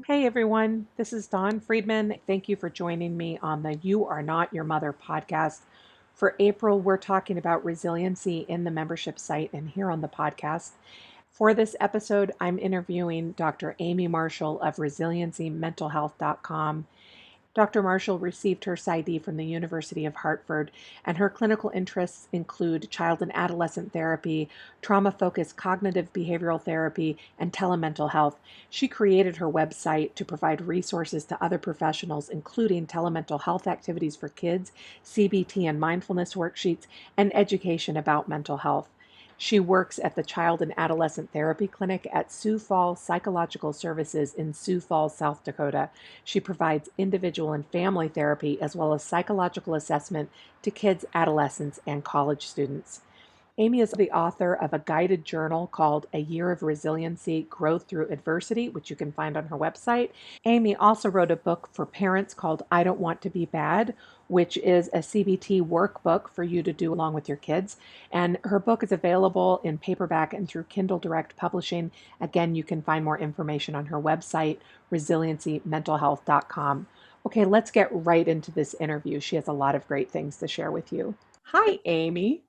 Hey everyone, this is Dawn Friedman. Thank you for joining me on the You Are Not Your Mother podcast. For April, we're talking about resiliency in the membership site and here on the podcast. For this episode, I'm interviewing Dr. Amy Marschall of resiliencymentalhealth.com. Dr. Marshall received her PsyD from the University of Hartford, and her clinical interests include child and adolescent therapy, trauma focused cognitive behavioral therapy, and telemental health. She created her website to provide resources to other professionals, including telemental health activities for kids, CBT and mindfulness worksheets, and education about mental health. She works at the Child and Adolescent Therapy Clinic at Sioux Falls Psychological Services in Sioux Falls, South Dakota. She provides individual and family therapy as well as psychological assessment to kids, adolescents, and college students. Amy is the author of a guided journal called A Year of Resiliency Growth Through Adversity, which you can find on her website. Amy also wrote a book for parents called I Don't Want to Be Bad, which is a CBT workbook for you to do along with your kids. And her book is available in paperback and through Kindle Direct Publishing. Again, you can find more information on her website, resiliencymentalhealth.com. Okay, let's get right into this interview. She has a lot of great things to share with you. Hi, Amy.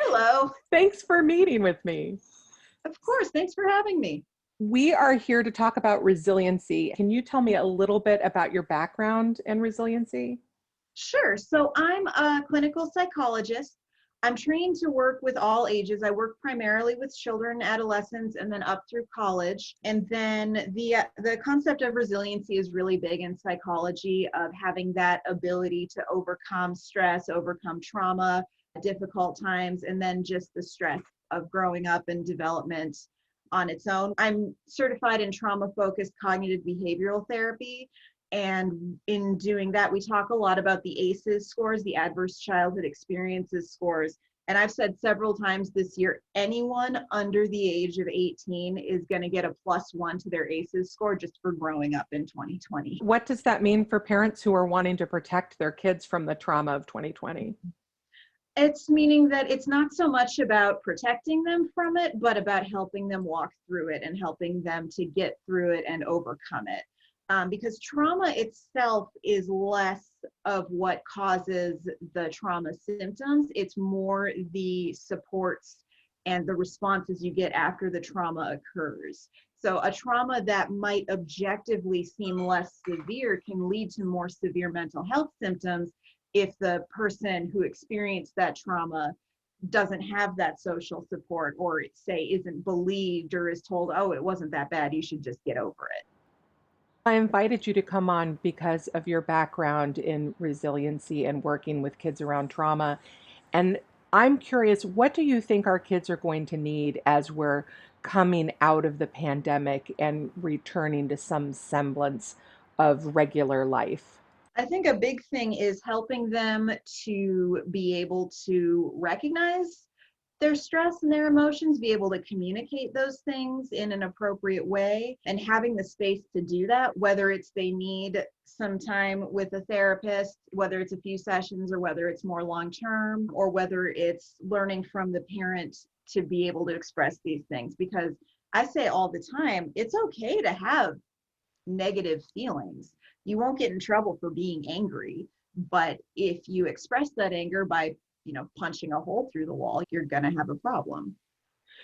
Hello. Thanks for meeting with me. Of course. Thanks for having me. We are here to talk about resiliency. Can you tell me a little bit about your background in resiliency? Sure. So I'm a clinical psychologist. I'm trained to work with all ages. I work primarily with children, adolescents, and then up through college. And then the concept of resiliency is really big in psychology, of having that ability to overcome stress, overcome trauma, difficult times, and then just the stress of growing up and development on its own. I'm certified in trauma-focused cognitive behavioral therapy. And in doing that, we talk a lot about the ACEs scores, the Adverse Childhood Experiences scores. And I've said several times this year, anyone under the age of 18 is going to get a +1 to their ACEs score just for growing up in 2020. What does that mean for parents who are wanting to protect their kids from the trauma of 2020? It's meaning that it's not so much about protecting them from it, but about helping them walk through it and helping them to get through it and overcome it. Because trauma itself is less of what causes the trauma symptoms. It's more the supports and the responses you get after the trauma occurs. So a trauma that might objectively seem less severe can lead to more severe mental health symptoms if the person who experienced that trauma doesn't have that social support, or say isn't believed or is told, oh, it wasn't that bad, you should just get over it. I invited you to come on because of your background in resiliency and working with kids around trauma. And I'm curious, what do you think our kids are going to need as we're coming out of the pandemic and returning to some semblance of regular life? I think a big thing is helping them to be able to recognize their stress and their emotions, be able to communicate those things in an appropriate way, and having the space to do that, whether it's they need some time with a therapist, whether it's a few sessions or whether it's more long term, or whether it's learning from the parent to be able to express these things. Because I say all the time, it's okay to have negative feelings. You won't get in trouble for being angry, but if you express that anger by punching a hole through the wall, you're going to have a problem.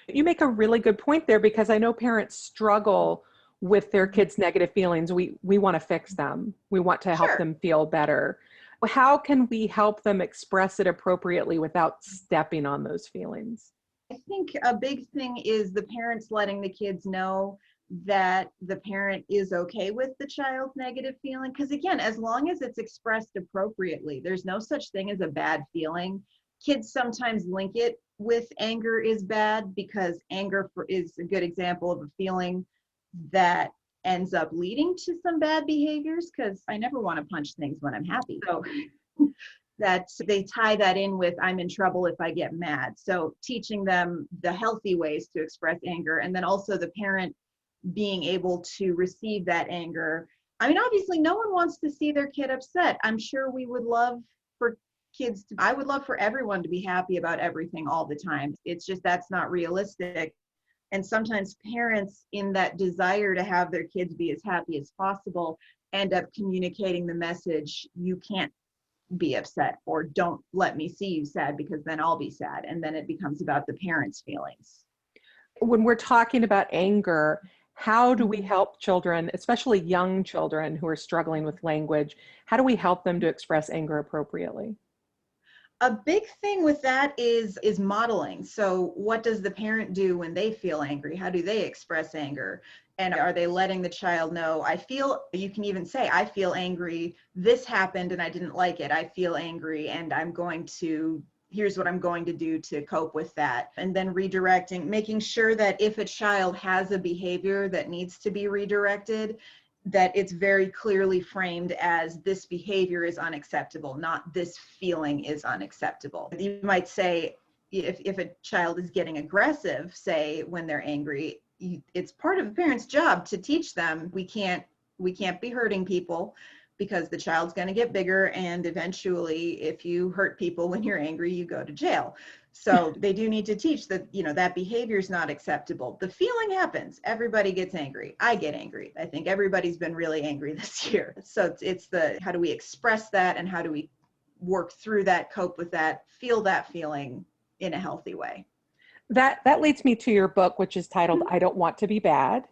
You make a really good point there because I know parents struggle with their kids' negative feelings. We want to fix them. We want to help Sure. them feel better. How can we help them express it appropriately without stepping on those feelings? I think a big thing is the parents letting the kids know that the parent is okay with the child's negative feeling. Because again, as long as it's expressed appropriately, there's no such thing as a bad feeling. Kids sometimes link it with anger is bad, because is a good example of a feeling that ends up leading to some bad behaviors, because I never want to punch things when I'm happy. So that they tie that in with I'm in trouble if I get mad. So teaching them the healthy ways to express anger, and then also the parent being able to receive that anger. I mean, obviously no one wants to see their kid upset. I'm sure we would love for I would love for everyone to be happy about everything all the time. It's just that's not realistic. And sometimes parents, in that desire to have their kids be as happy as possible, end up communicating the message, you can't be upset, or don't let me see you sad because then I'll be sad. And then it becomes about the parents' feelings. When we're talking about anger, how do we Mhm. help children, especially young children who are struggling with language? How do we help them to express anger appropriately? A big thing with that is modeling. So what does the parent do when they feel angry? How do they express anger? And are they letting the child know, I feel, you can even say, I feel angry, this happened and I didn't like it. I feel angry and here's what I'm going to do to cope with that. And then redirecting, making sure that if a child has a behavior that needs to be redirected, that it's very clearly framed as, this behavior is unacceptable, not this feeling is unacceptable. You might say, if a child is getting aggressive, say when they're angry, it's part of the parent's job to teach them, we can't be hurting people, because the child's going to get bigger, and eventually if you hurt people when you're angry, you go to jail. So they do need to teach that, that behavior is not acceptable. The feeling happens. Everybody gets angry. I get angry. I think everybody's been really angry this year. So it's the, how do we express that, and how do we work through that, cope with that, feel that feeling in a healthy way. That leads me to your book, which is titled Mhm. I Don't Want to Be Bad.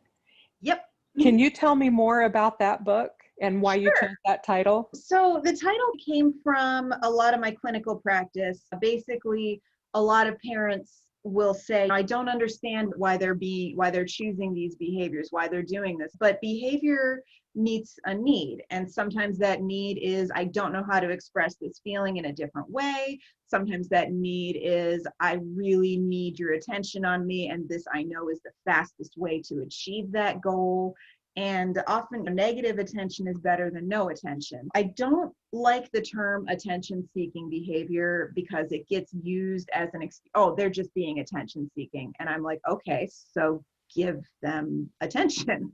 Yep. Can you tell me more about that book and why you Sure. chose that title? So the title came from a lot of my clinical practice. Basically, a lot of parents will say, I don't understand why they're choosing these behaviors, why they're doing this. But behavior meets a need. And sometimes that need is, I don't know how to express this feeling in a different way. Sometimes that need is, I really need your attention on me, and this I know is the fastest way to achieve that goal. And often negative attention is better than no attention. I don't like the term attention seeking behavior, because it gets used as oh, they're just being attention seeking. And I'm like, okay, so give them attention.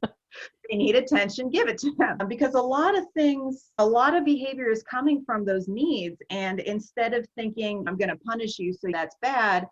They need attention, give it to them. Because a lot of behavior is coming from those needs. And instead of thinking, I'm going to punish you, so that's bad,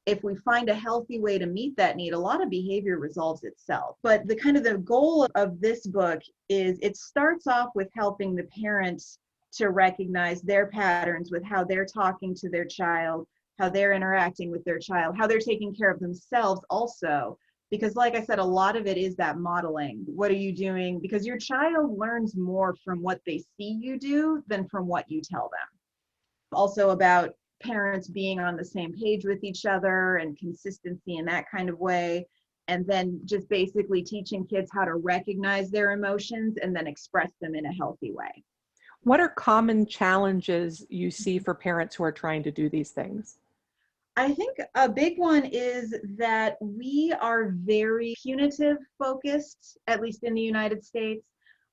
if we find a healthy way to meet that need, a lot of behavior resolves itself. But the goal of this book is, it starts off with helping the parents to recognize their patterns with how they're talking to their child, how they're interacting with their child, how they're taking care of themselves also. Because like I said, a lot of it is that modeling. What are you doing? Because your child learns more from what they see you do than from what you tell them. Also about parents being on the same page with each other and consistency in that kind of way. And then just basically teaching kids how to recognize their emotions and then express them in a healthy way. What are common challenges you see for parents who are trying to do these things? I think a big one is that we are very punitive focused, at least in the United States.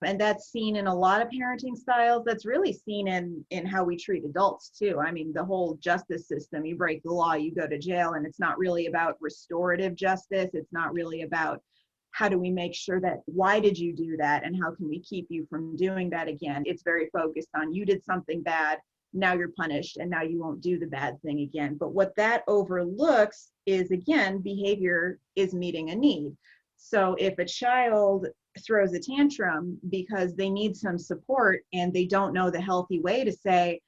And that's seen in a lot of parenting styles. That's really seen in how we treat adults too. I mean, the whole justice system, you break the law, you go to jail, and it's not really about restorative justice. It's not really about, how do we make sure that, why did you do that, and how can we keep you from doing that again? It's very focused on, you did something bad, now you're punished, and now you won't do the bad thing again. But what that overlooks is, again, behavior is meeting a need. So if a child throws a tantrum because they need some support and they don't know the healthy way to say,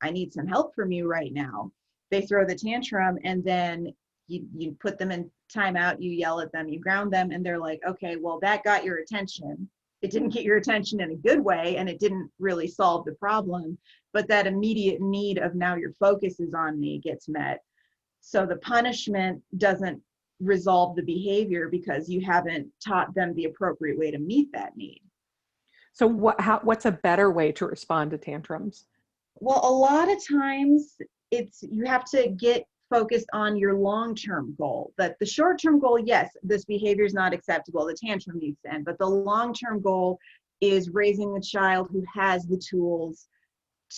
I need some help from you right now, they throw the tantrum, and then you put them in timeout, you yell at them, you ground them, and they're like, okay, well, that got your attention. It didn't get your attention in a good way, and it didn't really solve the problem, but that immediate need of, now your focus is on me, gets met. So the punishment doesn't resolve the behavior, because you haven't taught them the appropriate way to meet that need. So what's a better way to respond to tantrums? Well, a lot of times you have to get focused on your long-term goal. That the short-term goal, yes, this behavior is not acceptable, the tantrum needs to end, but the long-term goal is raising the child who has the tools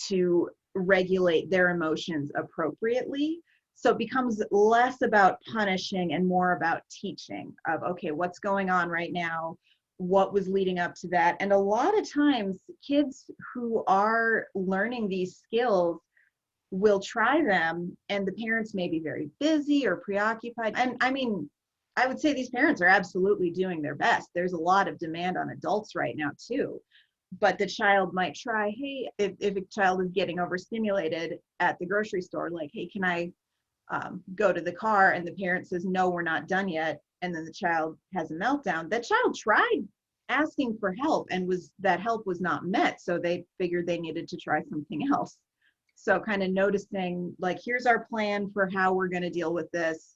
to regulate their emotions appropriately. So it becomes less about punishing and more about teaching of, okay, what's going on right now? What was leading up to that? And a lot of times kids who are learning these skills will try them, and the parents may be very busy or preoccupied. And I mean, I would say these parents are absolutely doing their best. There's a lot of demand on adults right now too. But the child might try, hey, if a child is getting overstimulated at the grocery store, like, hey, can I go to the car? And the parent says, no, we're not done yet. And then the child has a meltdown. That child tried asking for help, and that help was not met. So they figured they needed to try something else. So kind of noticing, like, here's our plan for how we're going to deal with this.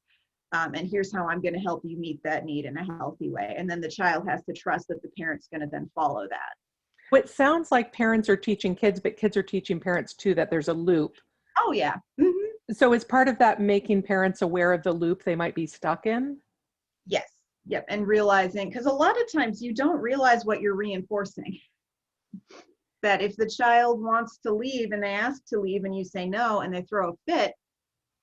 And here's how I'm going to help you meet that need in a healthy way. And then the child has to trust that the parent's going to then follow that. It sounds like parents are teaching kids, but kids are teaching parents too, that there's a loop. Oh, yeah. Hmm. So is part of that making parents aware of the loop they might be stuck in? Yes. Yep. And realizing, because a lot of times you don't realize what you're reinforcing. That if the child wants to leave and they ask to leave and you say no and they throw a fit,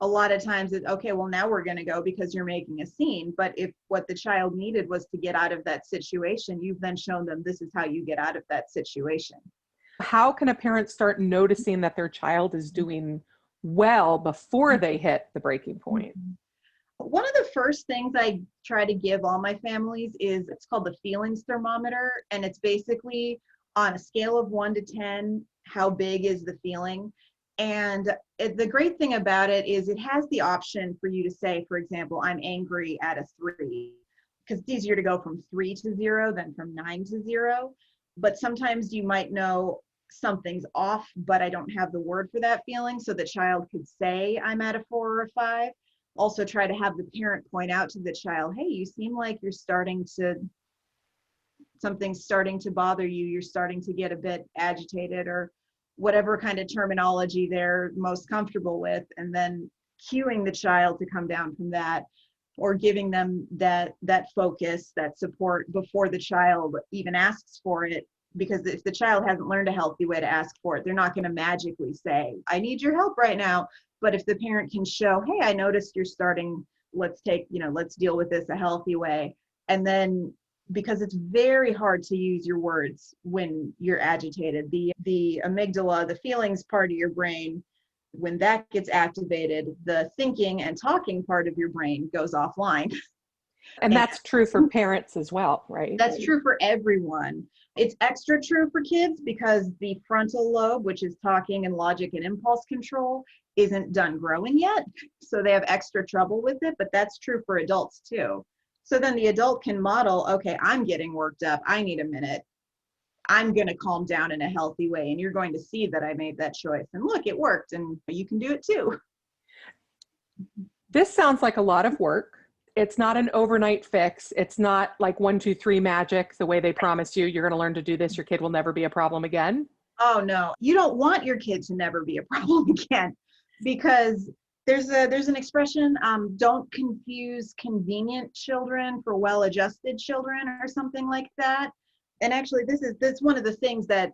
a lot of times it's okay, well, now we're going to go because you're making a scene. But if what the child needed was to get out of that situation, you've then shown them this is how you get out of that situation. How can a parent start noticing that their child is doing well before they hit the breaking point? One of the first things I try to give all my families is, it's called the feelings thermometer. And it's basically on a scale of 1 to 10, how big is the feeling? And the great thing about it is it has the option for you to say, for example, I'm angry at a 3, because it's easier to go from 3 to 0 than from 9 to 0. But sometimes you might know something's off, but I don't have the word for that feeling. So the child could say, I'm at a 4 or a 5. Also try to have the parent point out to the child, hey, you seem like something's starting to bother you. You're starting to get a bit agitated, or whatever kind of terminology they're most comfortable with. And then cueing the child to come down from that, or giving them that focus, that support before the child even asks for it. Because if the child hasn't learned a healthy way to ask for it, they're not going to magically say, I need your help right now. But if the parent can show, hey, I noticed you're starting, let's deal with this a healthy way. And then, because it's very hard to use your words when you're agitated, the amygdala, the feelings part of your brain, when that gets activated, the thinking and talking part of your brain goes offline. And that's true for parents as well, right? That's true for everyone. It's extra true for kids because the frontal lobe, which is talking and logic and impulse control, isn't done growing yet. So they have extra trouble with it, but that's true for adults too. So then the adult can model, okay, I'm getting worked up. I need a minute. I'm going to calm down in a healthy way. And you're going to see that I made that choice. And look, it worked. And you can do it too. This sounds like a lot of work. It's not an overnight fix. It's not like 1, 2, 3 magic, the way they promise you, you're going to learn to do this. Your kid will never be a problem again. Oh, no. You don't want your kid to never be a problem again, because there's an expression, don't confuse convenient children for well-adjusted children, or something like that. And actually, that's one of the things that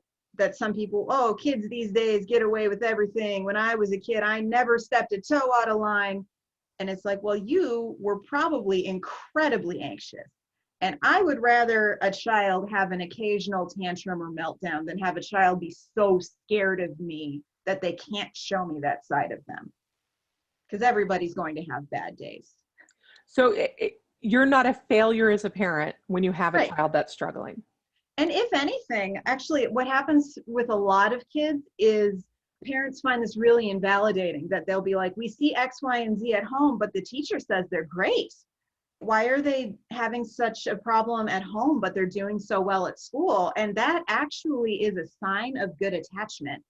some people, oh, kids these days get away with everything. When I was a kid, I never stepped a toe out of line. And it's like, well, you were probably incredibly anxious. And I would rather a child have an occasional tantrum or meltdown than have a child be so scared of me that they can't show me that side of them. Because everybody's going to have bad days. So you're not a failure as a parent when you have a Right. child that's struggling. And if anything, actually, what happens with a lot of kids is parents find this really invalidating, that they'll be like, we see X, Y, and Z at home, but the teacher says they're great. Why are they having such a problem at home, but they're doing so well at school? And that actually is a sign of good attachment,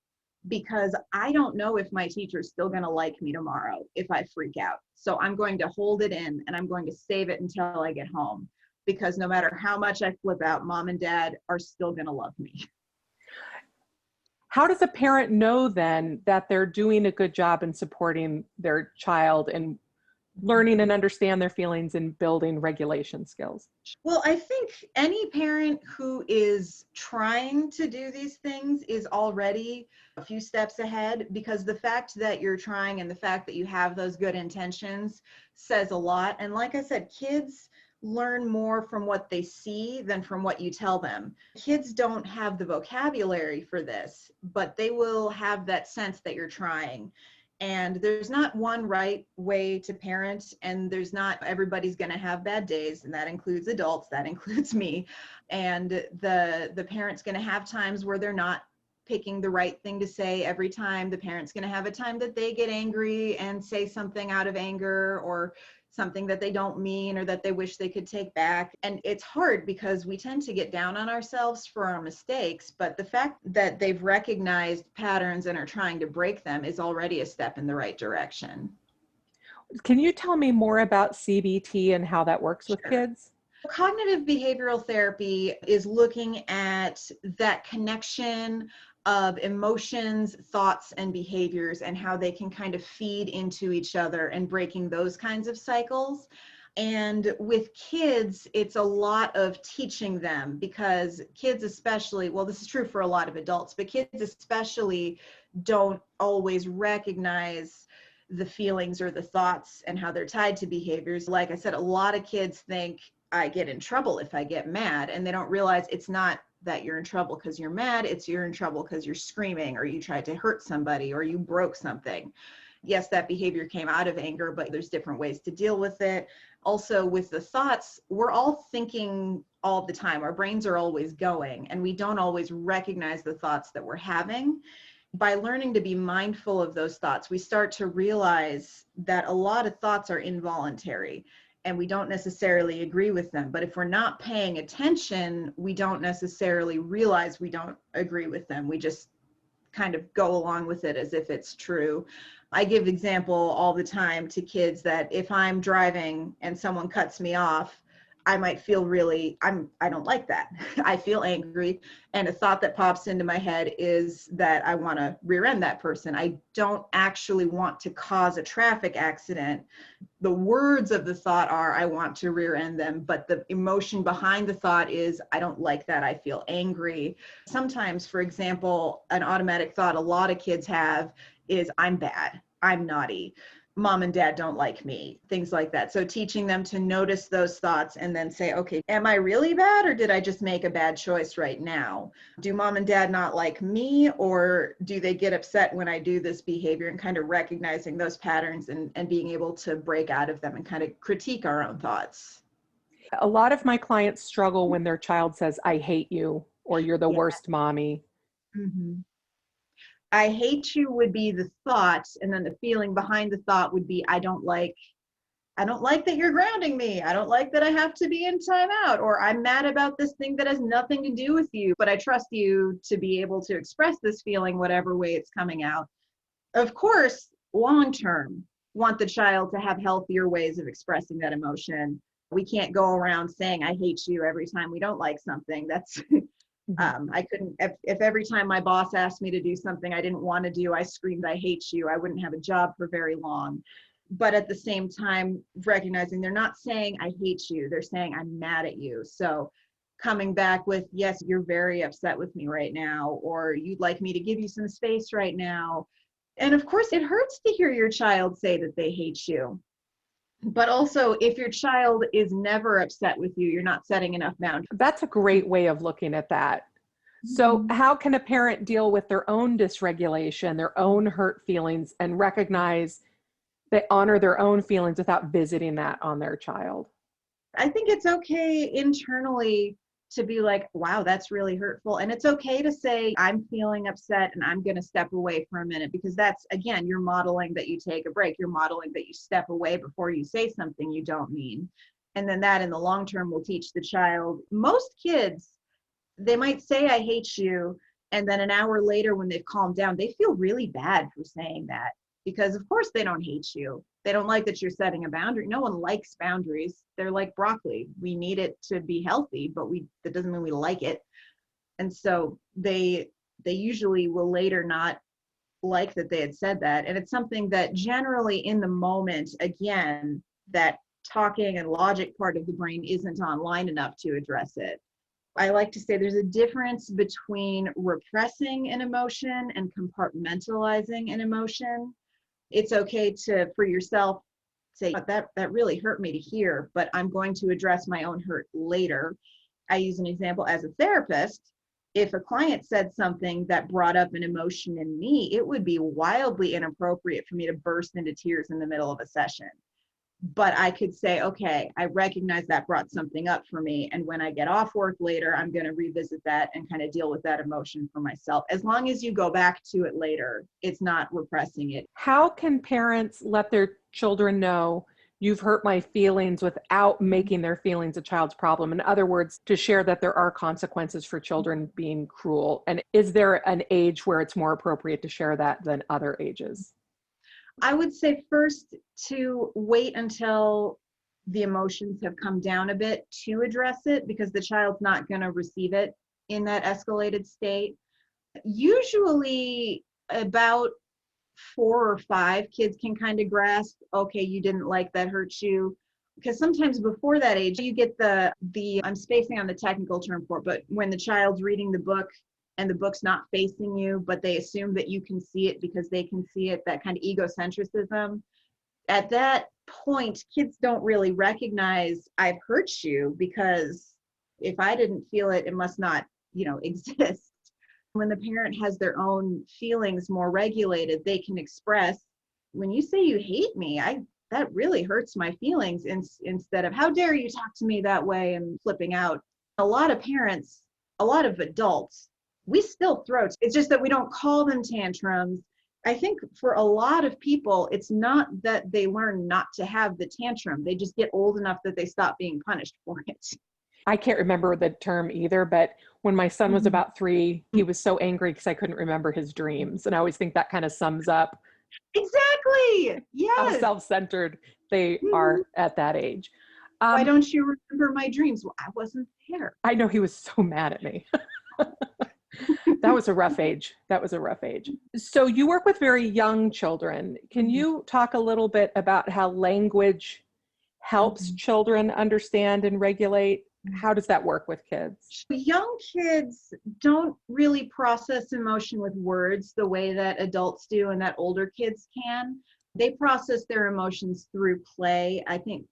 because I don't know if my teacher's still going to like me tomorrow if I freak out. So I'm going to hold it in and I'm going to save it until I get home, because no matter how much I flip out, mom and dad are still going to love me. How does a parent know then that they're doing a good job in supporting their child and learning and understand their feelings and building regulation skills? Well, I think any parent who is trying to do these things is already a few steps ahead, because the fact that you're trying and the fact that you have those good intentions says a lot. And like I said, kids learn more from what they see than from what you tell them. Kids don't have the vocabulary for this, but they will have that sense that you're trying. And there's not one right way to parent, and there's not everybody's going to have bad days, and that includes adults, that includes me. And the parent's going to have times where they're not picking the right thing to say every time. The parent's going to have a time that they get angry and say something out of anger, or something that they don't mean or that they wish they could take back. And it's hard because we tend to get down on ourselves for our mistakes, but the fact that they've recognized patterns and are trying to break them is already a step in the right direction. Can you tell me more about CBT and how that works with Sure. kids? Cognitive behavioral therapy is looking at that connection of emotions, thoughts, and behaviors, and how they can kind of feed into each other and breaking those kinds of cycles. And with kids, it's a lot of teaching them, because kids especially, well, this is true for a lot of adults, but kids especially don't always recognize the feelings or the thoughts and how they're tied to behaviors. Like I said, a lot of kids think I get in trouble if I get mad, and they don't realize it's not that you're in trouble because you're mad, it's you're in trouble because you're screaming, or you tried to hurt somebody, or you broke something. Yes, that behavior came out of anger, but there's different ways to deal with it. Also, with the thoughts, we're all thinking all the time. Our brains are always going, and we don't always recognize the thoughts that we're having. By learning to be mindful of those thoughts, we start to realize that a lot of thoughts are involuntary and we don't necessarily agree with them. But if we're not paying attention, we don't necessarily realize we don't agree with them. We just kind of go along with it as if it's true. I give example all the time to kids that if I'm driving and someone cuts me off, I might feel really, I don't like that. I feel angry. And a thought that pops into my head is that I want to rear end that person. I don't actually want to cause a traffic accident. The words of the thought are, I want to rear end them. But the emotion behind the thought is, I don't like that. I feel angry. Sometimes, for example, an automatic thought a lot of kids have is, I'm bad. I'm naughty. Mom and dad don't like me, things like that. So teaching them to notice those thoughts and then say, okay, am I really bad, or did I just make a bad choice right now? Do mom and dad not like me, or do they get upset when I do this behavior? And kind of recognizing those patterns and being able to break out of them and kind of critique our own thoughts. A lot of my clients struggle when their child says, I hate you, or you're the Yeah. worst mommy. Mhm. I hate you would be the thought, and then the feeling behind the thought would be, I don't like that you're grounding me. I don't like that I have to be in timeout, or I'm mad about this thing that has nothing to do with you, but I trust you to be able to express this feeling whatever way it's coming out. Of course, long term, want the child to have healthier ways of expressing that emotion. We can't go around saying I hate you every time we don't like something. That's Mhm. I couldn't, if every time my boss asked me to do something I didn't want to do, I screamed, I hate you, I wouldn't have a job for very long. But at the same time, recognizing they're not saying I hate you, they're saying I'm mad at you. So coming back with, yes, you're very upset with me right now, or you'd like me to give you some space right now. And of course, it hurts to hear your child say that they hate you. But also, if your child is never upset with you, you're not setting enough boundaries. That's a great way of looking at that. So, Mhm. how can a parent deal with their own dysregulation, their own hurt feelings, and recognize they honor their own feelings without visiting that on their child? I think it's okay internally to be like, wow, that's really hurtful. And it's okay to say, I'm feeling upset and I'm going to step away for a minute, because that's, again, you're modeling that you take a break. You're modeling that you step away before you say something you don't mean. And then that in the long term will teach the child. Most kids, they might say, I hate you. And then an hour later, when they've calmed down, they feel really bad for saying that, because, of course, they don't hate you. They don't like that you're setting a boundary. No one likes boundaries. They're like broccoli. We need it to be healthy, but that doesn't mean we like it. And so they usually will later not like that they had said that. And it's something that generally in the moment, again, that talking and logic part of the brain isn't online enough to address it. I like to say there's a difference between repressing an emotion and compartmentalizing an emotion. It's okay to, for yourself, say, that really hurt me to hear, but I'm going to address my own hurt later. I use an example as a therapist. if a client said something that brought up an emotion in me, it would be wildly inappropriate for me to burst into tears in the middle of a session. But I could say, okay, I recognize that brought something up for me. And when I get off work later, I'm going to revisit that and kind of deal with that emotion for myself. As long as you go back to it later, it's not repressing it. How can parents let their children know you've hurt my feelings without making their feelings a child's problem? In other words, to share that there are consequences for children being cruel. And is there an age where it's more appropriate to share that than other ages? I would say first to wait until the emotions have come down a bit to address it, because the child's not going to receive it in that escalated state. Usually about 4 or 5, kids can kind of grasp, okay, you didn't like that, hurt you. Because sometimes before that age, you get the I'm spacing on the technical term for it, but when the child's reading the book and the book's not facing you, but they assume that you can see it because they can see it, that kind of egocentrism. At that point, kids don't really recognize I've hurt you, because if I didn't feel it, it must not, exist. When the parent has their own feelings more regulated, they can express, when you say you hate me, that really hurts my feelings, instead of how dare you talk to me that way and flipping out. A lot of parents, a lot of adults, we still throw. It's just that we don't call them tantrums. I think for a lot of people, it's not that they learn not to have the tantrum. They just get old enough that they stop being punished for it. I can't remember the term either, but when my son was Mhm. about 3, he was so angry because I couldn't remember his dreams. And I always think that kind of sums up Exactly. how Yes. self-centered they Mhm. are at that age. Why Um, don't you remember my dreams? Well, I wasn't there. I know he was so mad at me. That was a rough age. That was a rough age. So you work with very young children. Can Mhm. you talk a little bit about how language helps Mhm. children understand and regulate? How does that work with kids? Young kids don't really process emotion with words the way that adults do and that older kids can. They process their emotions through play. I think,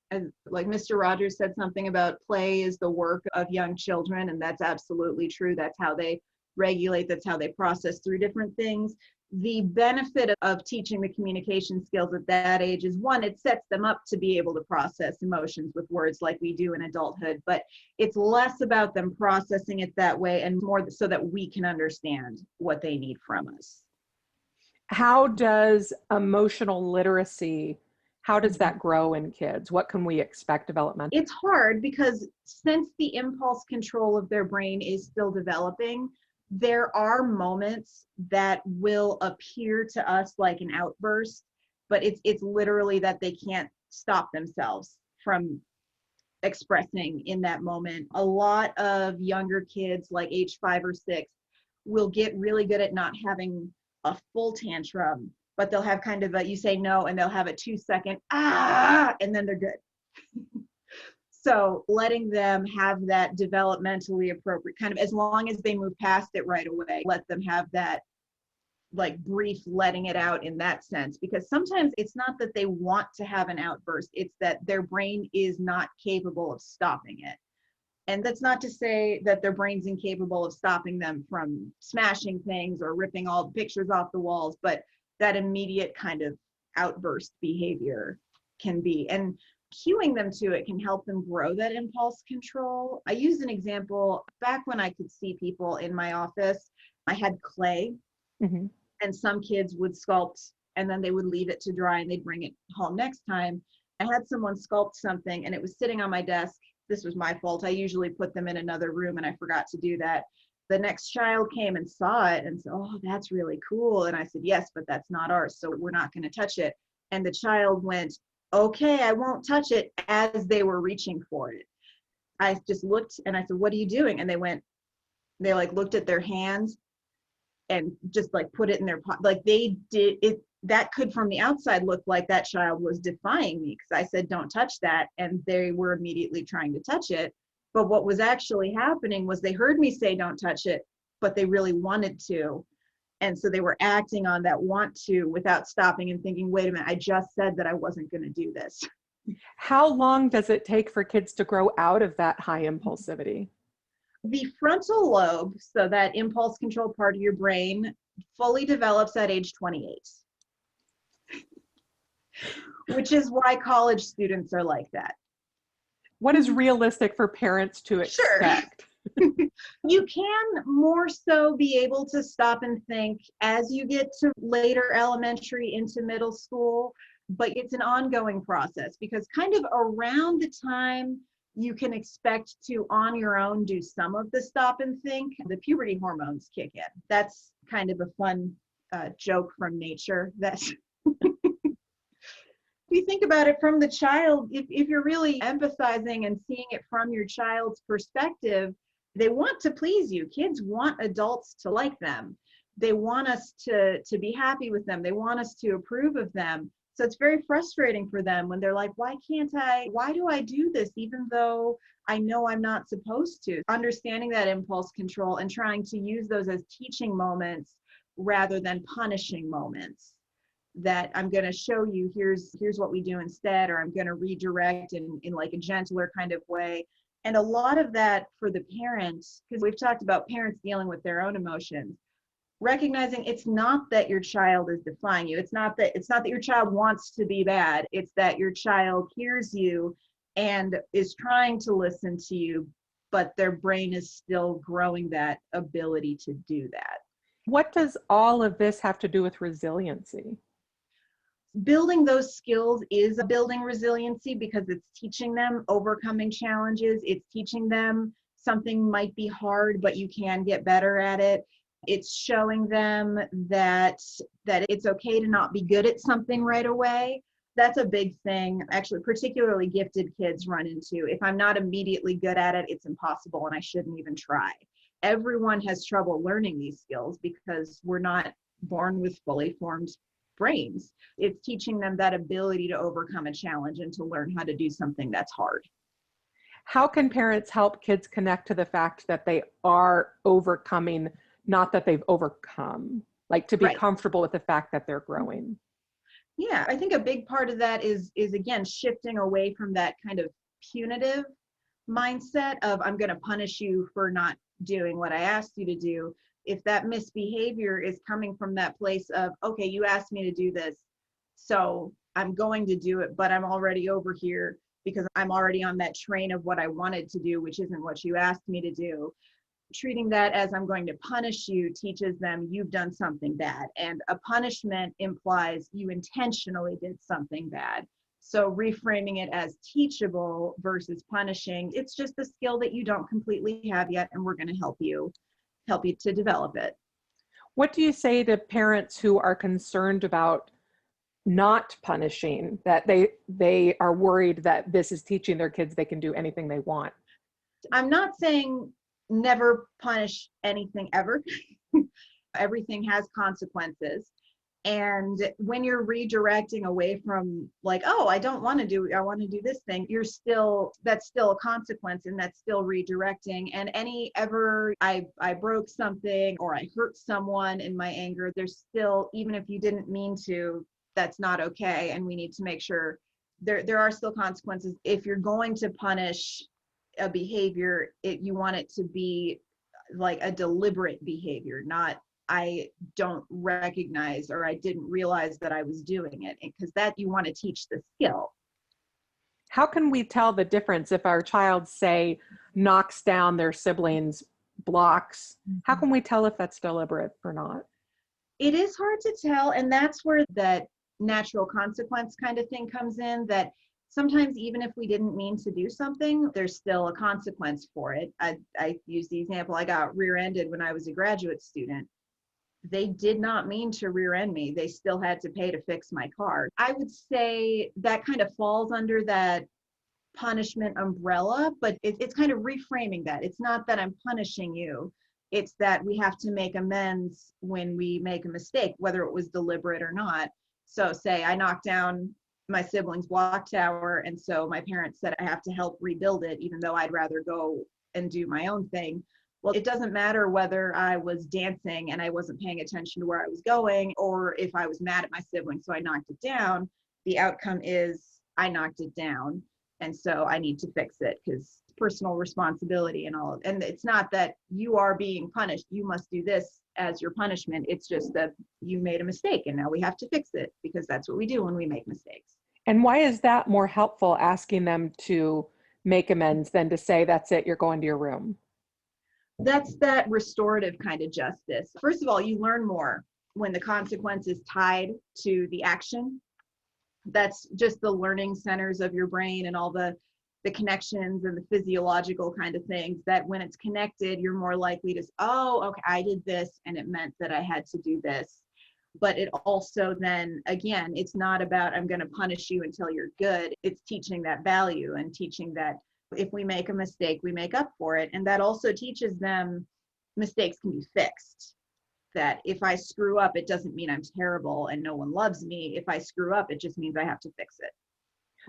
like Mr. Rogers said something about play is the work of young children, and that's absolutely true. That's how they regulate, that's how they process through different things. The benefit of teaching the communication skills at that age is, one, it sets them up to be able to process emotions with words like we do in adulthood, but it's less about them processing it that way and more so that we can understand what they need from us. How does emotional literacy, how does Mhm. that grow in kids? What can we expect developmentally? It's hard because since the impulse control of their brain is still developing, there are moments that will appear to us like an outburst, but it's literally that they can't stop themselves from expressing in that moment. A lot of younger kids, like age 5 or 6, will get really good at not having a full tantrum, but they'll have kind of a, you say no, and they'll have a 2-second, and then they're good. So letting them have that developmentally appropriate kind of, as long as they move past it right away, let them have that like brief letting it out in that sense, because sometimes it's not that they want to have an outburst, it's that their brain is not capable of stopping it. And that's not to say that their brain's incapable of stopping them from smashing things or ripping all the pictures off the walls, but that immediate kind of outburst behavior can be, and cueing them to it can help them grow that impulse control. I used an example back when I could see people in my office. I had clay, Mhm. and some kids would sculpt and then they would leave it to dry and they'd bring it home next time. I had someone sculpt something and it was sitting on my desk. This was my fault. I usually put them in another room and I forgot to do that. The next child came and saw it and said, "Oh, that's really cool." And I said, "Yes, but that's not ours, so we're not going to touch it." And the child went, "Okay, I won't touch it," as they were reaching for it. I just looked and I said, "What are you doing?" And they like looked at their hands and just like put it in their pocket. Like they did it. That could from the outside look like that child was defying me because I said, "Don't touch that." And they were immediately trying to touch it. But what was actually happening was they heard me say, "Don't touch it," but they really wanted to. And so they were acting on that want to without stopping and thinking, "Wait a minute, I just said that I wasn't going to do this." How long does it take for kids to grow out of that high impulsivity? The frontal lobe, so that impulse control part of your brain, fully develops at age 28, which is why college students are like that. What is realistic for parents to Sure. expect? You can more so be able to stop and think as you get to later elementary into middle school, but it's an ongoing process because kind of around the time you can expect to on your own do some of the stop and think, the puberty hormones kick in. That's kind of a fun joke from nature that if you think about it from the child, if you're really empathizing and seeing it from your child's perspective, they want to please you. Kids want adults to like them. They want us to be happy with them. They want us to approve of them. So it's very frustrating for them when they're like, why do I do this even though I know I'm not supposed to? Understanding that impulse control and trying to use those as teaching moments rather than punishing moments. That I'm going to show you, here's what we do instead, or I'm going to redirect in like a gentler kind of way. And a lot of that for the parents, because we've talked about parents dealing with their own emotions, recognizing it's not that your child is defying you. It's not that your child wants to be bad. It's that your child hears you and is trying to listen to you, but their brain is still growing that ability to do that. What does all of this have to do with resiliency? Building those skills is building resiliency because it's teaching them overcoming challenges. It's teaching them something might be hard, but you can get better at it. It's showing them that it's okay to not be good at something right away. That's a big thing, actually, particularly gifted kids run into. If I'm not immediately good at it, it's impossible and I shouldn't even try. Everyone has trouble learning these skills because we're not born with fully formed brains. It's teaching them that ability to overcome a challenge and to learn how to do something that's hard. How can parents help kids connect to the fact that they are overcoming, not that they've overcome, like to be Right. comfortable with the fact that they're growing? Yeah, I think a big part of that is again shifting away from that kind of punitive mindset of I'm going to punish you for not doing what I asked you to do. If that misbehavior is coming from that place of, okay, you asked me to do this, so I'm going to do it, but I'm already over here because I'm already on that train of what I wanted to do, which isn't what you asked me to do. Treating that as I'm going to punish you teaches them you've done something bad. And a punishment implies you intentionally did something bad. So reframing it as teachable versus punishing, it's just a skill that you don't completely have yet, and we're going to help you to develop it. What do you say to parents who are concerned about not punishing, that they are worried that this is teaching their kids they can do anything they want? I'm not saying never punish anything ever. Everything has consequences. And when you're redirecting away from like, oh, I want to do this thing, that's still a consequence and that's still redirecting. And I broke something or I hurt someone in my anger, there's still, even if you didn't mean to, that's not okay. And we need to make sure there are still consequences. If you're going to punish a behavior, you want it to be like a deliberate behavior, not I don't recognize or I didn't realize that I was doing it, because that you want to teach the skill. How can we tell the difference if our child, say, knocks down their siblings' blocks? How can we tell if that's deliberate or not? It is hard to tell, and that's where that natural consequence kind of thing comes in, that sometimes even if we didn't mean to do something, there's still a consequence for it. I use the example, I got rear-ended when I was a graduate student. They did not mean to rear end me. They still had to pay to fix my car. I would say that kind of falls under that punishment umbrella, but it's kind of reframing that. It's not that I'm punishing you. It's that we have to make amends when we make a mistake, whether it was deliberate or not. So say I knocked down my sibling's block tower, and so my parents said I have to help rebuild it, even though I'd rather go and do my own thing. Well, it doesn't matter whether I was dancing and I wasn't paying attention to where I was going, or if I was mad at my sibling, so I knocked it down. The outcome is I knocked it down. And so I need to fix it because personal responsibility and all. And it's not that you are being punished. You must do this as your punishment. It's just that you made a mistake and now we have to fix it, because that's what we do when we make mistakes. And why is that more helpful, asking them to make amends than to say, that's it, you're going to your room? That's that restorative kind of justice. First of all, you learn more when the consequence is tied to the action. That's just the learning centers of your brain and all the connections and the physiological kind of things, that when it's connected, you're more likely to, oh, okay, I did this and it meant that I had to do this. But it also then, again, it's not about I'm going to punish you until you're good. It's teaching that value and teaching that if we make a mistake, we make up for it. And that also teaches them mistakes can be fixed. That if I screw up, it doesn't mean I'm terrible and no one loves me. If I screw up, it just means I have to fix it.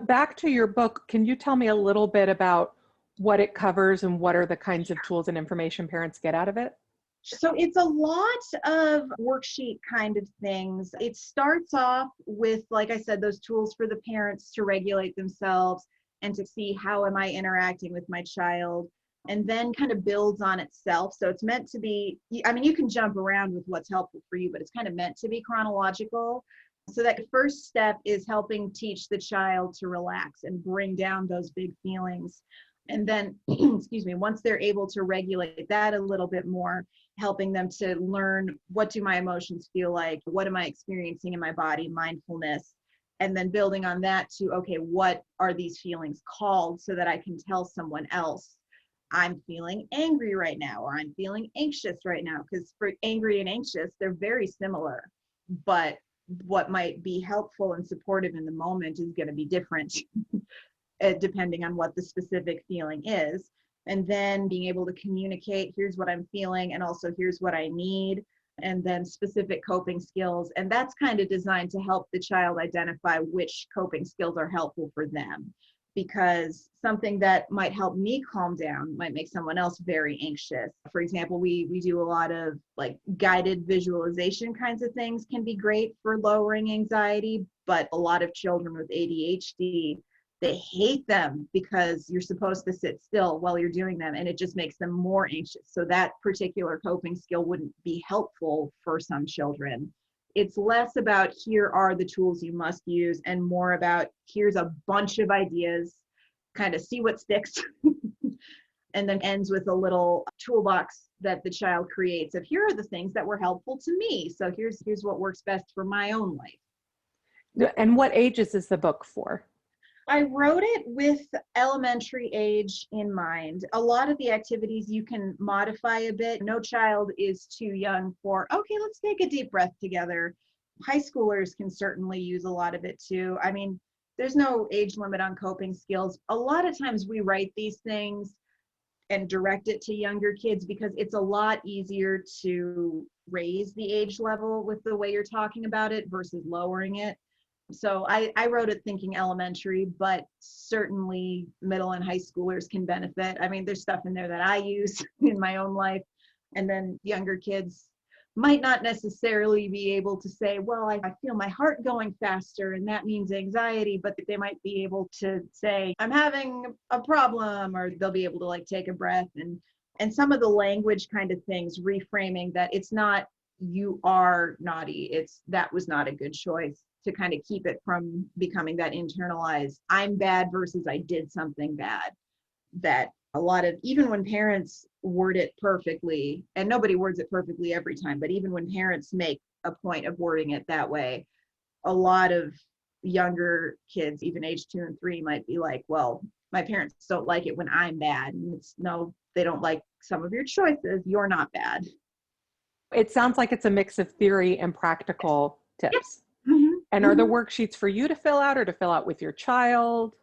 Back to your book, can you tell me a little bit about what it covers and what are the kinds of tools and information parents get out of it? So it's a lot of worksheet kind of things. It starts off with, like I said, those tools for the parents to regulate themselves and to see how am I interacting with my child, and then kind of builds on itself. So it's meant to be, I mean, you can jump around with what's helpful for you, but it's kind of meant to be chronological. So that first step is helping teach the child to relax and bring down those big feelings. And then, excuse me, once they're able to regulate that a little bit more, helping them to learn, what do my emotions feel like? What am I experiencing in my body? Mindfulness. And then building on that to, okay, what are these feelings called, so that I can tell someone else, I'm feeling angry right now, or I'm feeling anxious right now. Because for angry and anxious, they're very similar, but what might be helpful and supportive in the moment is going to be different depending on what the specific feeling is. And then being able to communicate, here's what I'm feeling, and also here's what I need, and then specific coping skills. And that's kind of designed to help the child identify which coping skills are helpful for them. Because something that might help me calm down might make someone else very anxious. For example, we do a lot of like guided visualization kinds of things, can be great for lowering anxiety, but a lot of children with ADHD, they hate them because you're supposed to sit still while you're doing them, and it just makes them more anxious. So that particular coping skill wouldn't be helpful for some children. It's less about here are the tools you must use, and more about here's a bunch of ideas, kind of see what sticks, and then ends with a little toolbox that the child creates of here are the things that were helpful to me. So here's what works best for my own life. And what ages is the book for? I wrote it with elementary age in mind. A lot of the activities you can modify a bit. No child is too young for, okay, let's take a deep breath together. High schoolers can certainly use a lot of it too. I mean, there's no age limit on coping skills. A lot of times we write these things and direct it to younger kids because it's a lot easier to raise the age level with the way you're talking about it versus lowering it. So I wrote it thinking elementary, but certainly middle and high schoolers can benefit. I mean, there's stuff in there that I use in my own life, and then younger kids might not necessarily be able to say, well, I feel my heart going faster and that means anxiety, but they might be able to say, I'm having a problem, or they'll be able to like take a breath, and some of the language kind of things, reframing that it's not you are naughty, it's that was not a good choice, to kind of keep it from becoming that internalized I'm bad versus I did something bad. That a lot of, even when parents word it perfectly, and nobody words it perfectly every time, but even when parents make a point of wording it that way, a lot of younger kids, even age 2 and 3, might be like, well, my parents don't like it when I'm bad. And it's no, they don't like some of your choices, you're not bad. It sounds like it's a mix of theory and practical tips. Mm-hmm. And are the worksheets for you to fill out or to fill out with your child?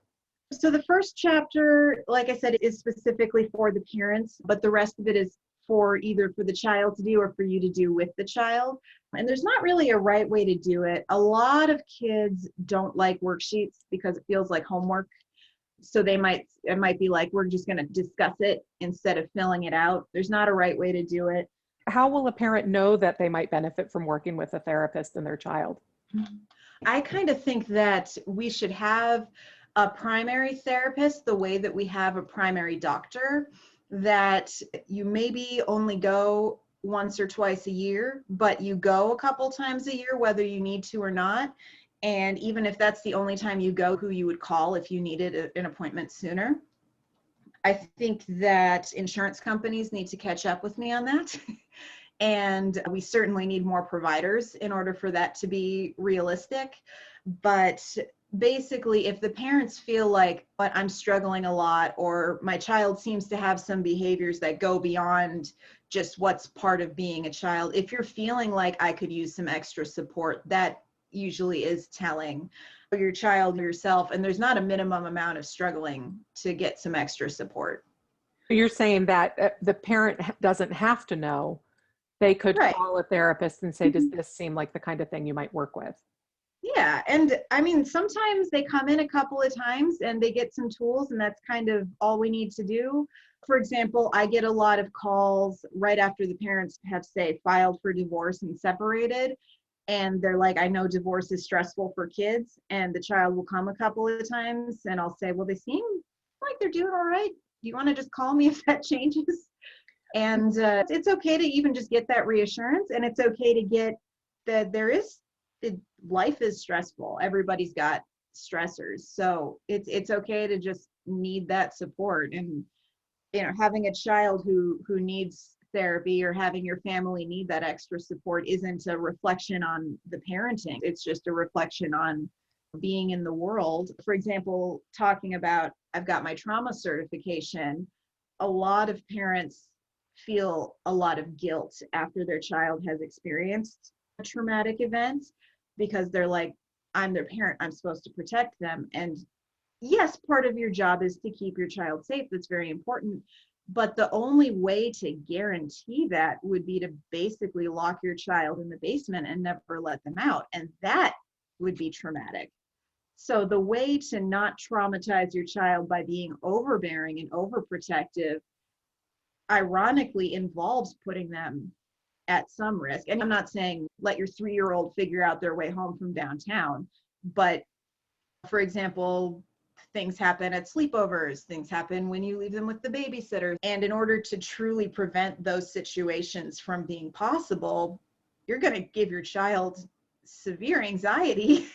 So the first chapter, like I said, is specifically for the parents, but the rest of it is for either for the child to do or for you to do with the child. And there's not really a right way to do it. A lot of kids don't like worksheets because it feels like homework. So it might be like, we're just going to discuss it instead of filling it out. There's not a right way to do it. How will a parent know that they might benefit from working with a therapist and their child? I kind of think that we should have A primary therapist, the way that we have a primary doctor, that you maybe only go once or twice a year, but you go a couple times a year, whether you need to or not. And even if that's the only time you go, who you would call if you needed an appointment sooner. I think that insurance companies need to catch up with me on that. And we certainly need more providers in order for that to be realistic. But basically, if the parents feel like, but I'm struggling a lot, or my child seems to have some behaviors that go beyond just what's part of being a child, if you're feeling like I could use some extra support, that usually is telling your child yourself. And there's not a minimum amount of struggling to get some extra support. You're saying that the parent doesn't have to know. They could Right. call a therapist and say, does this seem like the kind of thing you might work with? Yeah, and I mean, sometimes they come in a couple of times and they get some tools, and that's kind of all we need to do. For example, I get a lot of calls right after the parents have, say, filed for divorce and separated, and they're like, I know divorce is stressful for kids, and the child will come a couple of times, and I'll say, well, they seem like they're doing all right. Do you want to just call me if that changes? And it's okay to even just get that reassurance, and it's okay to get that life is stressful. Everybody's got stressors, so it's okay to just need that support. And having a child who needs therapy, or having your family need that extra support, isn't a reflection on the parenting. It's just a reflection on being in the world. For example, talking about, I've got my trauma certification. A lot of parents feel a lot of guilt after their child has experienced a traumatic event, because they're like, I'm their parent, I'm supposed to protect them. And yes, part of your job is to keep your child safe. That's very important. But the only way to guarantee that would be to basically lock your child in the basement and never let them out. And that would be traumatic. So the way to not traumatize your child by being overbearing and overprotective, ironically, involves putting them at some risk. And I'm not saying let your 3-year-old figure out their way home from downtown, but for example, things happen at sleepovers, things happen when you leave them with the babysitter. And in order to truly prevent those situations from being possible, you're going to give your child severe anxiety.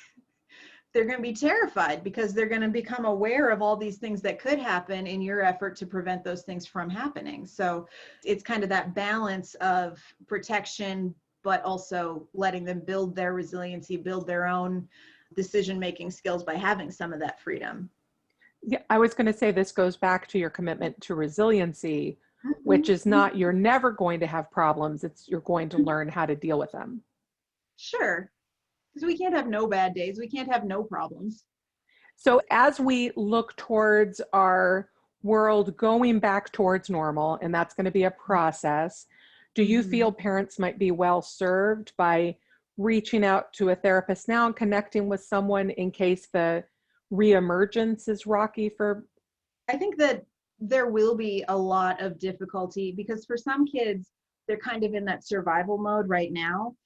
They're going to be terrified, because they're going to become aware of all these things that could happen in your effort to prevent those things from happening. So it's kind of that balance of protection, but also letting them build their resiliency, build their own decision-making skills by having some of that freedom. Yeah, I was going to say this goes back to your commitment to resiliency, which is Mhm. not you're never going to have problems. It's you're going to learn how to deal with them. Sure, because we can't have no bad days. We can't have no problems. So as we look towards our world going back towards normal, and that's going to be a process, do you Mhm. feel parents might be well served by reaching out to a therapist now and connecting with someone in case the reemergence is rocky for? I think that there will be a lot of difficulty, because for some kids, they're kind of in that survival mode right now.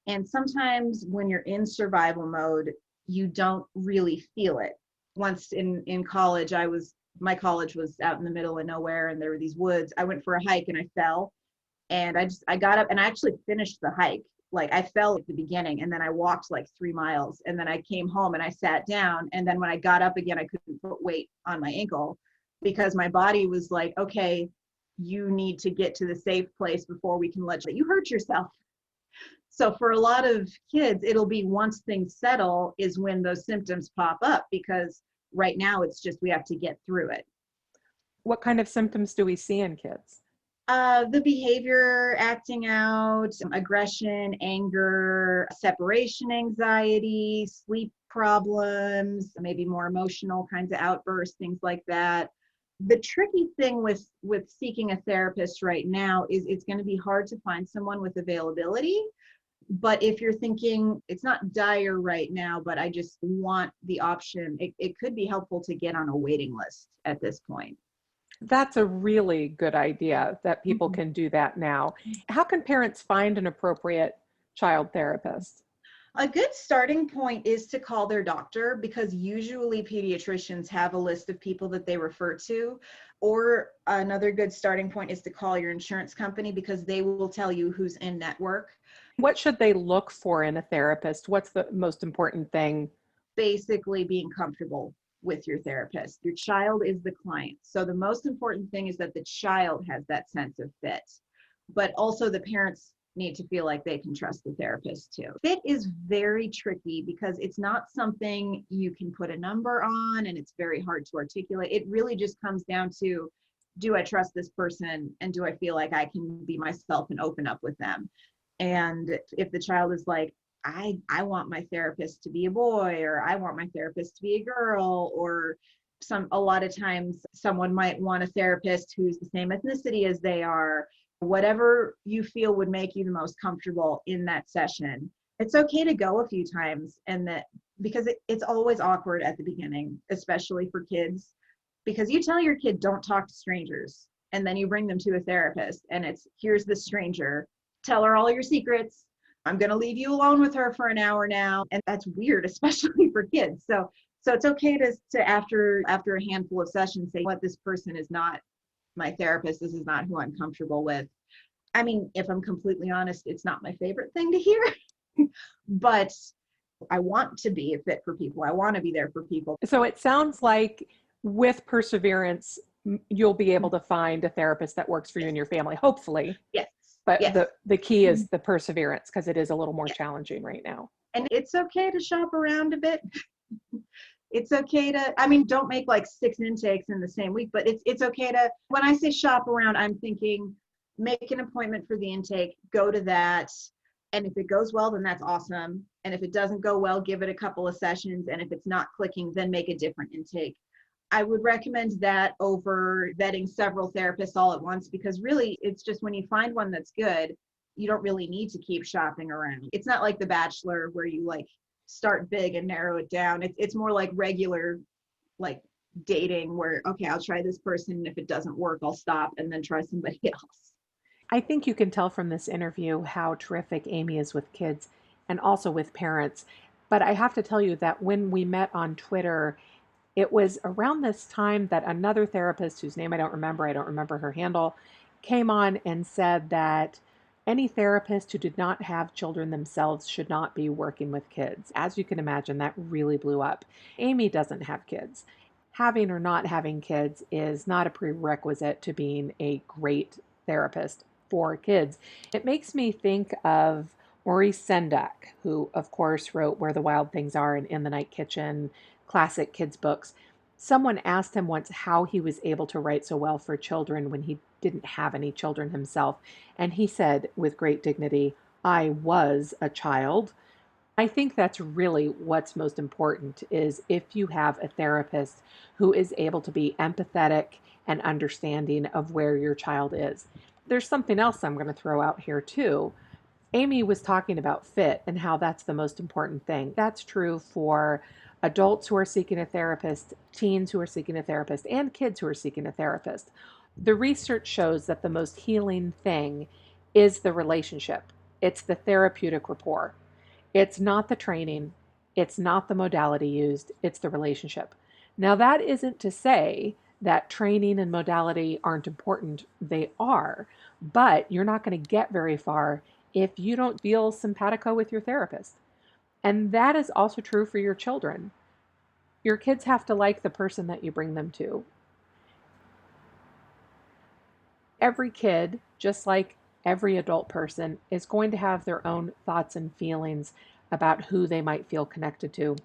And sometimes when you're in survival mode, you don't really feel it. Once in college, my college was out in the middle of nowhere, and there were these woods. I went for a hike and I fell, and I got up and I actually finished the hike. Like, I fell at the beginning, and then I walked like 3 miles, and then I came home and I sat down, and then when I got up again, I couldn't put weight on my ankle, because my body was like, okay, you need to get to the safe place before we can let you hurt yourself. So for a lot of kids, it'll be once things settle is when those symptoms pop up, because right now it's just we have to get through it. What kind of symptoms do we see in kids? The behavior, acting out, aggression, anger, separation anxiety, sleep problems, maybe more emotional kinds of outbursts, things like that. The tricky thing with seeking a therapist right now is it's going to be hard to find someone with availability. But if you're thinking it's not dire right now, but I just want the option, it could be helpful to get on a waiting list at this point. That's a really good idea that people Mhm. can do that now. How can parents find an appropriate child therapist? A good starting point is to call their doctor because usually pediatricians have a list of people that they refer to. Or another good starting point is to call your insurance company because they will tell you who's in network. What should they look for in a therapist? What's the most important thing? Basically, being comfortable with your therapist. Your child is the client. So the most important thing is that the child has that sense of fit, but also the parents need to feel like they can trust the therapist too. Fit is very tricky because it's not something you can put a number on and it's very hard to articulate. It really just comes down to, do I trust this person and do I feel like I can be myself and open up with them? And if the child is like, I want my therapist to be a boy, or I want my therapist to be a girl, or a lot of times someone might want a therapist who's the same ethnicity as they are, whatever you feel would make you the most comfortable in that session. It's okay to go a few times, and that because it's always awkward at the beginning, especially for kids, because you tell your kid don't talk to strangers, and then you bring them to a therapist and it's, here's the stranger, tell her all your secrets, I'm going to leave you alone with her for an hour now. And that's weird, especially for kids. So it's okay to after a handful of sessions say, what, this person is not my therapist. This is not who I'm comfortable with. I mean, if I'm completely honest, it's not my favorite thing to hear, but I want to be a fit for people. I want to be there for people. So it sounds like with perseverance, you'll be able to find a therapist that works for you and your family, hopefully. Yes. But Yes. the key is the perseverance because it is a little more challenging right now. And it's okay to shop around a bit. It's okay to, I mean, don't make like 6 intakes in the same week, but it's okay to, when I say shop around, I'm thinking make an appointment for the intake, go to that. And if it goes well, then that's awesome. And if it doesn't go well, give it a couple of sessions. And if it's not clicking, then make a different intake. I would recommend that over vetting several therapists all at once, because really it's just when you find one that's good, you don't really need to keep shopping around. It's not like The Bachelor where you like start big and narrow it down. It's more like regular, like dating where, okay, I'll try this person. And if it doesn't work, I'll stop and then try somebody else. I think you can tell from this interview how terrific Amy is with kids and also with parents. But I have to tell you that when we met on Twitter, it was around this time that another therapist, whose name I don't remember her handle, came on and said that any therapist who did not have children themselves should not be working with kids. As you can imagine, that really blew up. Amy doesn't have kids. Having or not having kids is not a prerequisite to being a great therapist for kids. It makes me think of Maurice Sendak, who, of course, wrote Where the Wild Things Are and In the Night Kitchen, classic kids' books. Someone asked him once how he was able to write so well for children when he didn't have any children himself. And he said with great dignity, I was a child. I think that's really what's most important is if you have a therapist who is able to be empathetic and understanding of where your child is. There's something else I'm going to throw out here too. Amy was talking about fit and how that's the most important thing. That's true for adults who are seeking a therapist, teens who are seeking a therapist, and kids who are seeking a therapist. The research shows that the most healing thing is the relationship, it's the therapeutic rapport. It's not the training, it's not the modality used, it's the relationship. Now, that isn't to say that training and modality aren't important. They are, but you're not going to get very far if you don't feel simpatico with your therapist. And that is also true for your children. Your kids have to like the person that you bring them to. Every kid, just like every adult person, is going to have their own thoughts and feelings about who they might feel connected to.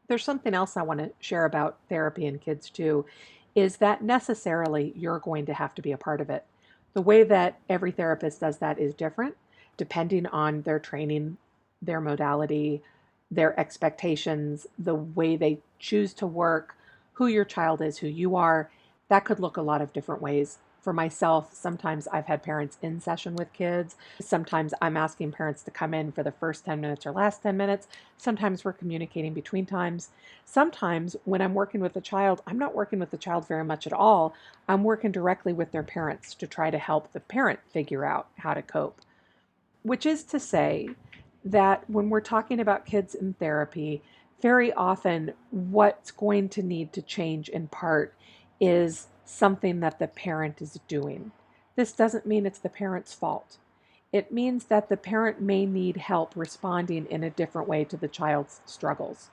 There's something else I want to share about therapy and kids too, is that necessarily you're going to have to be a part of it. The way that every therapist does that is different depending on their training, their modality, their expectations, the way they choose to work, who your child is, who you are. That could look a lot of different ways. For myself, sometimes I've had parents in session with kids. Sometimes I'm asking parents to come in for the first 10 minutes or last 10 minutes. Sometimes we're communicating between times. Sometimes when I'm working with a child, I'm not working with the child very much at all. I'm working directly with their parents to try to help the parent figure out how to cope. Which is to say that when we're talking about kids in therapy, very often what's going to need to change in part is something that the parent is doing. This doesn't mean it's the parent's fault. It means that the parent may need help responding in a different way to the child's struggles.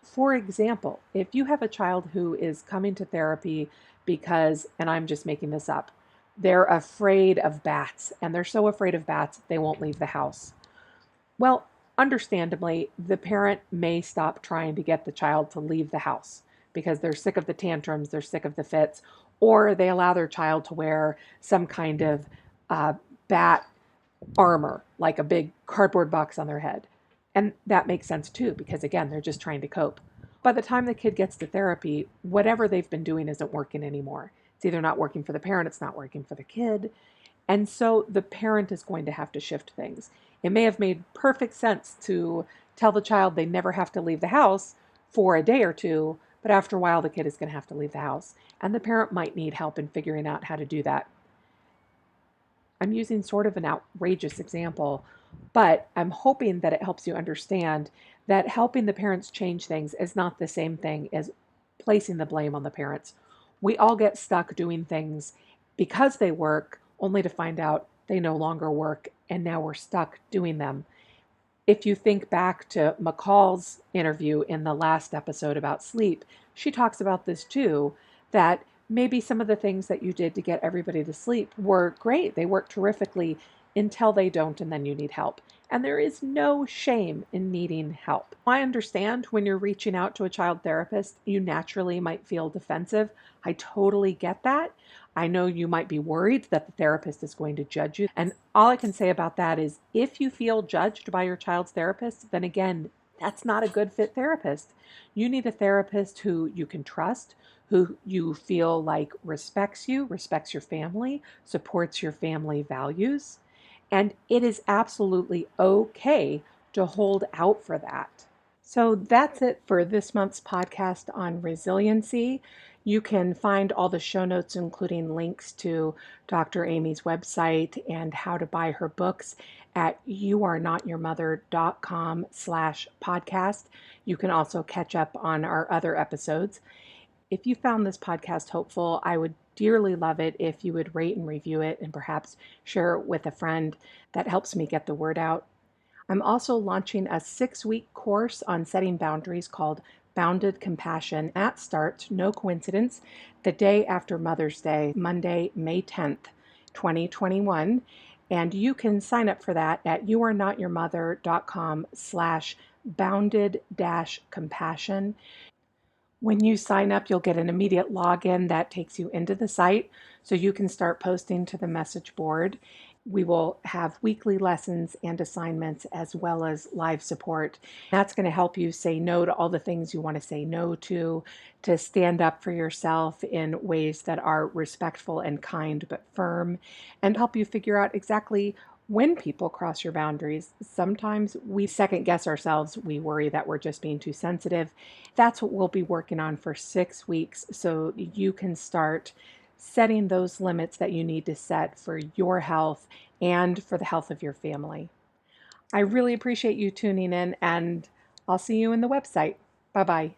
For example, if you have a child who is coming to therapy because, and I'm just making this up, they're afraid of bats and they're so afraid of bats they won't leave the house. Well, understandably, the parent may stop trying to get the child to leave the house because they're sick of the tantrums, they're sick of the fits, or they allow their child to wear some kind of uh, bat armor, like a big cardboard box on their head. And that makes sense too, because again, they're just trying to cope. By the time the kid gets to therapy, whatever they've been doing isn't working anymore. It's either not working for the parent, it's not working for the kid. And so the parent is going to have to shift things. It may have made perfect sense to tell the child they never have to leave the house for a day or two, but after a while, the kid is going to have to leave the house. And the parent might need help in figuring out how to do that. I'm using sort of an outrageous example, but I'm hoping that it helps you understand that helping the parents change things is not the same thing as placing the blame on the parents. We all get stuck doing things because they work, only to find out they no longer work, and now we're stuck doing them. If you think back to McCall's interview in the last episode about sleep, she talks about this too, that maybe some of the things that you did to get everybody to sleep were great. They work terrifically until they don't, and then you need help. And there is no shame in needing help. I understand when you're reaching out to a child therapist, you naturally might feel defensive. I totally get that. I know you might be worried that the therapist is going to judge you. And all I can say about that is if you feel judged by your child's therapist, then again, that's not a good fit therapist. You need a therapist who you can trust, who you feel like respects you, respects your family, supports your family values. And it is absolutely okay to hold out for that. So that's it for this month's podcast on resiliency. You can find all the show notes, including links to Dr. Amy's website and how to buy her books at youarenotyourmother.com/podcast. You can also catch up on our other episodes. If you found this podcast hopeful, I would dearly love it if you would rate and review it and perhaps share it with a friend. That helps me get the word out. I'm also launching a 6-week course on setting boundaries called Bounded Compassion. That starts, no coincidence, the day after Mother's Day, Monday, May 10th, 2021. And you can sign up for that at youarenotyourmother.com/bounded-compassion. When you sign up, you'll get an immediate login that takes you into the site so you can start posting to the message board. We will have weekly lessons and assignments as well as live support. That's going to help you say no to all the things you want to say no to stand up for yourself in ways that are respectful and kind but firm, and help you figure out exactly when people cross your boundaries. Sometimes we second guess ourselves. We worry that we're just being too sensitive. That's what we'll be working on for 6 weeks so you can start setting those limits that you need to set for your health and for the health of your family. I really appreciate you tuning in, and I'll see you in the website. Bye bye.